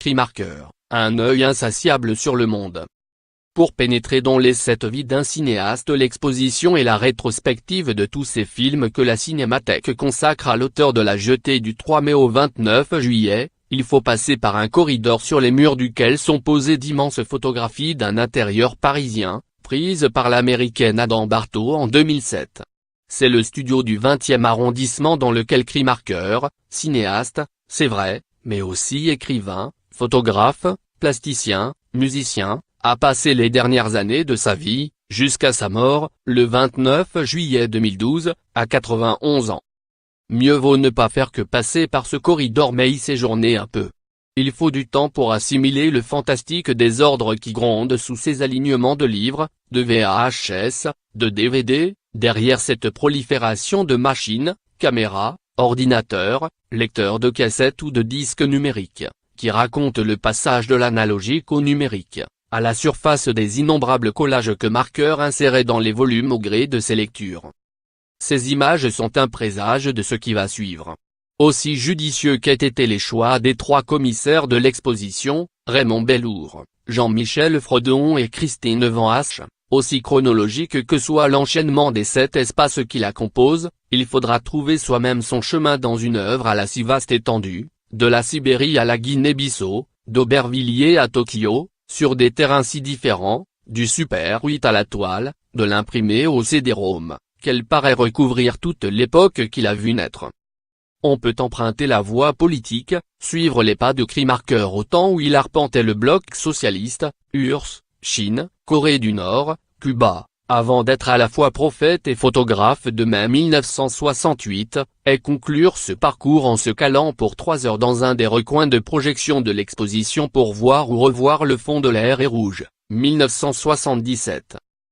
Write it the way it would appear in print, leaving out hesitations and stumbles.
écrit Marqueur, un œil insatiable sur le monde. Pour pénétrer dans les 7 vies d'un cinéaste, l'exposition et la rétrospective de tous ces films que la Cinémathèque consacre à l'auteur de La Jetée du 3 mai au 29 juillet, il faut passer par un corridor sur les murs duquel sont posées d'immenses photographies d'un intérieur parisien, prises par l'américaine Adam Bartow en 2007. C'est le studio du 20e arrondissement dans lequel crie Marqueur, cinéaste, c'est vrai, mais aussi écrivain, photographe, plasticien, musicien, a passé les dernières années de sa vie, jusqu'à sa mort, le 29 juillet 2012, à 91 ans. Mieux vaut ne pas faire que passer par ce corridor mais y séjourner un peu. Il faut du temps pour assimiler le fantastique désordre qui gronde sous ces alignements de livres, de VHS, de DVD, derrière cette prolifération de machines, caméras, ordinateurs, lecteurs de cassettes ou de disques numériques, qui racontent le passage de l'analogique au numérique, à la surface des innombrables collages que Marqueur insérait dans les volumes au gré de ses lectures. Ces images sont un présage de ce qui va suivre. Aussi judicieux qu'aient été les choix des 3 commissaires de l'exposition, Raymond Bellour, Jean-Michel Frodon et Christine Van Hache, aussi chronologique que soit l'enchaînement des 7 espaces qui la composent, il faudra trouver soi-même son chemin dans une œuvre à la si vaste étendue, de la Sibérie à la Guinée-Bissau, d'Aubervilliers à Tokyo, sur des terrains si différents, du Super 8 à la toile, de l'imprimé au CD-ROM, qu'elle paraît recouvrir toute l'époque qu'il a vu naître. On peut emprunter la voie politique, suivre les pas de cri Marqueur au temps où il arpentait le bloc socialiste, URSS, Chine, Corée du Nord, Cuba, avant d'être à la fois prophète et photographe de mai 1968, et conclure ce parcours en se calant pour 3 heures dans un des recoins de projection de l'exposition pour voir ou revoir Le fond de l'air est rouge, 1977.